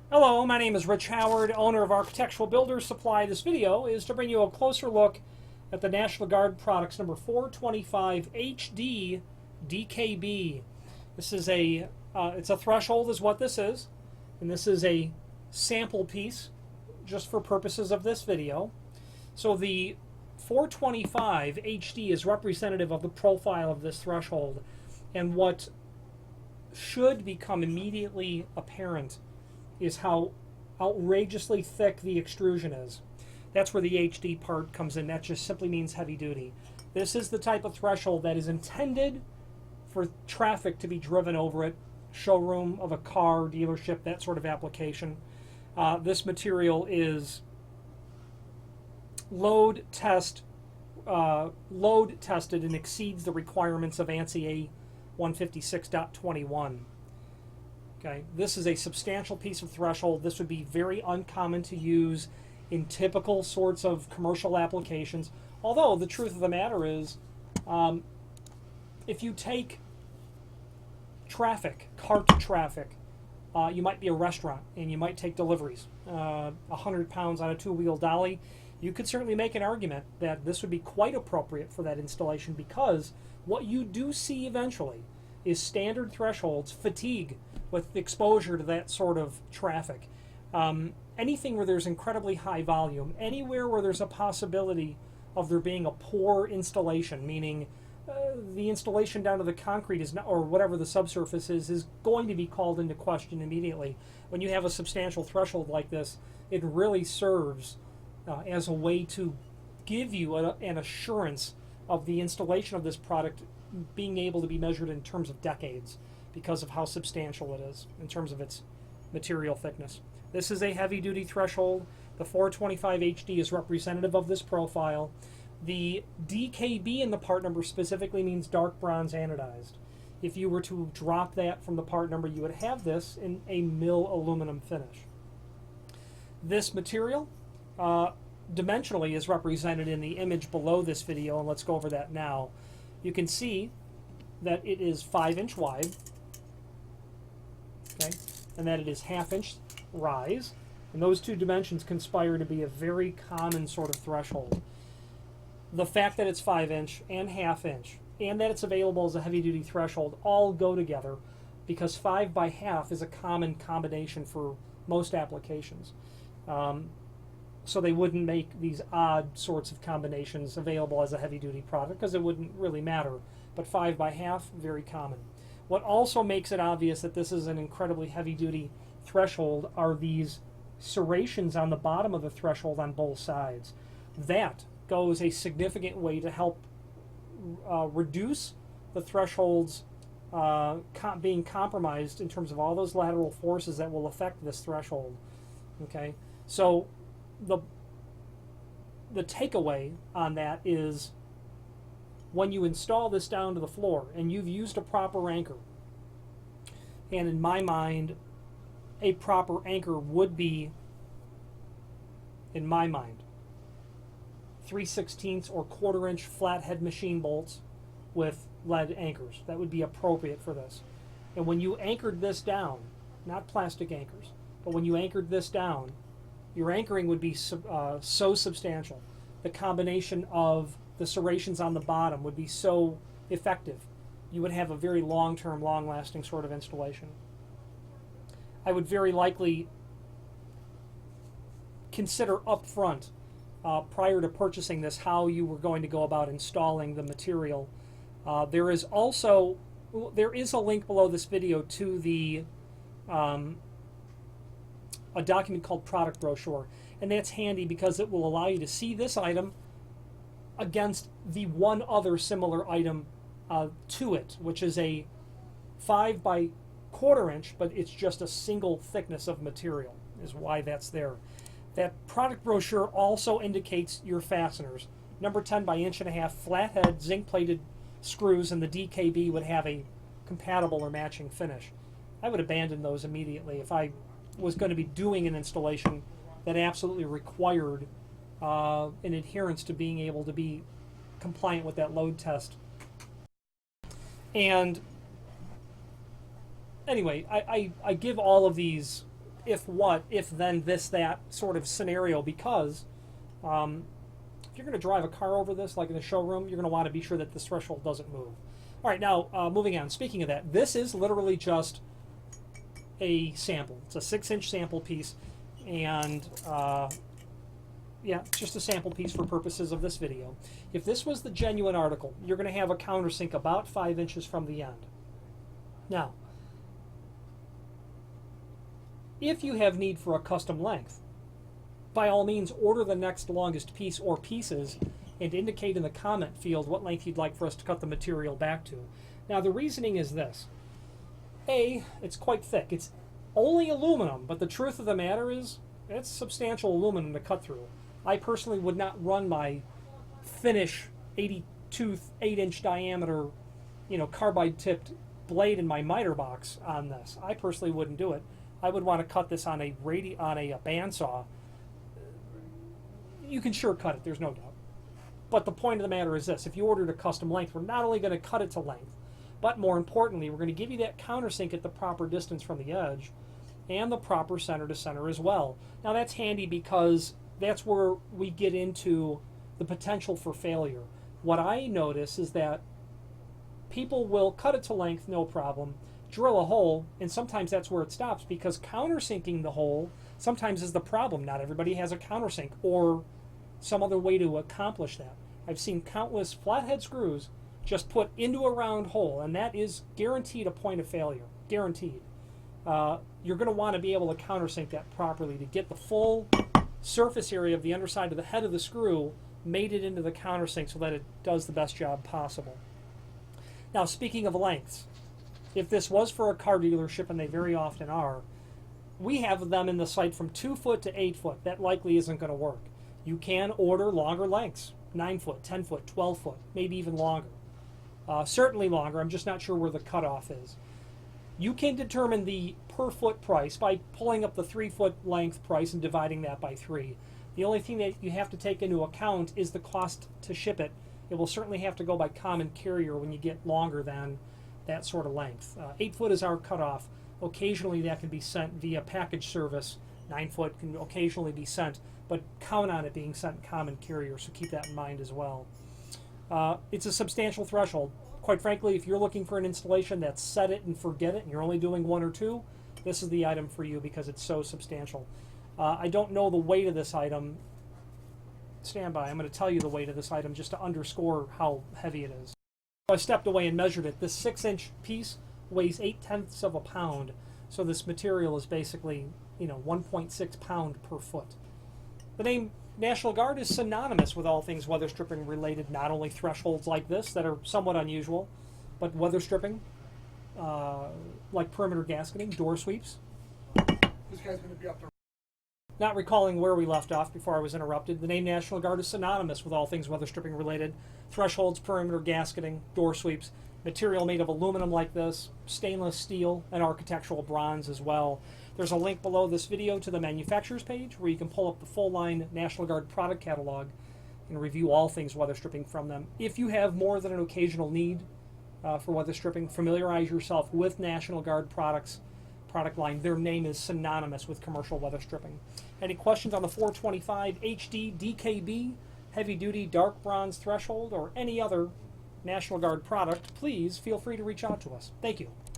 Hello, my name is Rich Howard, owner of Architectural Builders Supply. This video is to bring you a closer look at the National Guard products number 425HDDKB. This is it's a threshold is what this is, and this is a sample piece just for purposes of this video. So the 425 HD is representative of the profile of this threshold, and what should become immediately apparent is how outrageously thick the extrusion is. That's where the HD part comes in. That just simply means heavy duty. This is the type of threshold that is intended for traffic to be driven over it, showroom of a car, dealership, that sort of application. This material is load tested and exceeds the requirements of ANSI A156.21. Okay, this is a substantial piece of threshold. This would be very uncommon to use in typical sorts of commercial applications. Although the truth of the matter is, if you take traffic, cart traffic, you might be a restaurant and you might take deliveries. 100 pounds on a two-wheel dolly. You could certainly make an argument that this would be quite appropriate for that installation, because what you do see eventually is standard thresholds fatigue with exposure to that sort of traffic. Anything where there's incredibly high volume, anywhere where there's a possibility of there being a poor installation, meaning the installation down to the concrete is not, or whatever the subsurface is going to be called into question immediately. When you have a substantial threshold like this, it really serves as a way to give you an assurance of the installation of this product being able to be measured in terms of decades, because of how substantial it is in terms of its material thickness. This is a heavy-duty threshold. The 425 HD is representative of this profile. The DKB in the part number specifically means dark bronze anodized. If you were to drop that from the part number, you would have this in a mill aluminum finish. This material dimensionally is represented in the image below this video, and let's go over that now. You can see that it is 5-inch wide, okay, and that it is half-inch rise, and those two dimensions conspire to be a very common sort of threshold. The fact that it's 5-inch and half-inch, and that it's available as a heavy-duty threshold, all go together, because 5 by half is a common combination for most applications. So they wouldn't make these odd sorts of combinations available as a heavy-duty product, because it wouldn't really matter. But 5 by half, very common. What also makes it obvious that this is an incredibly heavy-duty threshold are these serrations on the bottom of the threshold on both sides. That goes a significant way to help reduce the thresholds being compromised in terms of all those lateral forces that will affect this threshold. Okay, so the takeaway on that is, when you install this down to the floor and you've used a proper anchor, and in my mind a proper anchor would be, in my mind, 3/16 or 1/4-inch flathead machine bolts with lead anchors. That would be appropriate for this. And when you anchored this down, not plastic anchors, but when you anchored this down, your anchoring would be so substantial. The combination of the serrations on the bottom would be so effective. You would have a very long-term, long-lasting sort of installation. I would very likely consider up front, prior to purchasing this, how you were going to go about installing the material. There is a link below this video to a document called product brochure, and that's handy because it will allow you to see this item against the one other similar item to it, which is a 5 by 1/4-inch, but it's just a single thickness of material, is why that's there. That product brochure also indicates your fasteners. Number 10 by 1.5 flathead zinc-plated screws, and the DKB would have a compatible or matching finish. I would abandon those immediately if I was going to be doing an installation that absolutely required an adherence to being able to be compliant with that load test. And anyway, I give all of these if what, if then this, that sort of scenario, because if you're going to drive a car over this, like in the showroom, you're going to want to be sure that this threshold doesn't move. All right, now moving on. Speaking of that, this is literally just a sample. It's a 6-inch sample piece, and yeah, just a sample piece for purposes of this video. If this was the genuine article, you're going to have a countersink about 5 inches from the end. Now, if you have need for a custom length, by all means order the next longest piece or pieces and indicate in the comment field what length you'd like for us to cut the material back to. Now the reasoning is this. A, it's quite thick. It's only aluminum, but the truth of the matter is it's substantial aluminum to cut through. I personally would not run my finish 82 8-inch diameter, carbide tipped blade in my miter box on this. I personally wouldn't do it. I would want to cut this on a bandsaw. You can sure cut it, there's no doubt. But the point of the matter is this: if you ordered a custom length, we're not only going to cut it to length, but more importantly, we're going to give you that countersink at the proper distance from the edge and the proper center to center as well. Now that's handy because that's where we get into the potential for failure. What I notice is that people will cut it to length, no problem, drill a hole, and sometimes that's where it stops, because countersinking the hole sometimes is the problem. Not everybody has a countersink or some other way to accomplish that. I've seen countless flathead screws just put into a round hole, and that is guaranteed a point of failure. Guaranteed. You're going to want to be able to countersink that properly to get the full surface area of the underside of the head of the screw mated into the countersink so that it does the best job possible. Now, speaking of lengths, if this was for a car dealership, and they very often are, we have them in the site from 2 foot to 8 foot. That likely isn't going to work. You can order longer lengths, 9 foot, 10 foot, 12 foot, maybe even longer. Certainly longer. I'm just not sure where the cutoff is. You can determine the per foot price by pulling up the 3 foot length price and dividing that by 3. The only thing that you have to take into account is the cost to ship it. It will certainly have to go by common carrier when you get longer than that sort of length. 8 foot is our cutoff. Occasionally that can be sent via package service. 9 foot can occasionally be sent, but count on it being sent common carrier, so keep that in mind as well. It's a substantial threshold. Quite frankly, if you're looking for an installation that's set it and forget it, and you're only doing 1 or 2, this is the item for you because it's so substantial. I don't know the weight of this item. Stand by. I'm going to tell you the weight of this item just to underscore how heavy it is. I stepped away and measured it. This 6-inch piece weighs 0.8 of a pound, so this material is basically 1.6 pound per foot. The name National Guard is synonymous with all things weather stripping related, not only thresholds like this that are somewhat unusual, but weather stripping, like perimeter gasketing, door sweeps. This guy's going to be up there. Not recalling where we left off before I was interrupted, the name National Guard is synonymous with all things weather stripping related, thresholds, perimeter gasketing, door sweeps, material made of aluminum like this, stainless steel, and architectural bronze as well. There's a link below this video to the manufacturer's page where you can pull up the full line National Guard product catalog and review all things weather stripping from them. If you have more than an occasional need for weather stripping, familiarize yourself with National Guard product line. Their name is synonymous with commercial weather stripping. Any questions on the 425HDDKB heavy duty dark bronze threshold or any other National Guard product, please feel free to reach out to us. Thank you.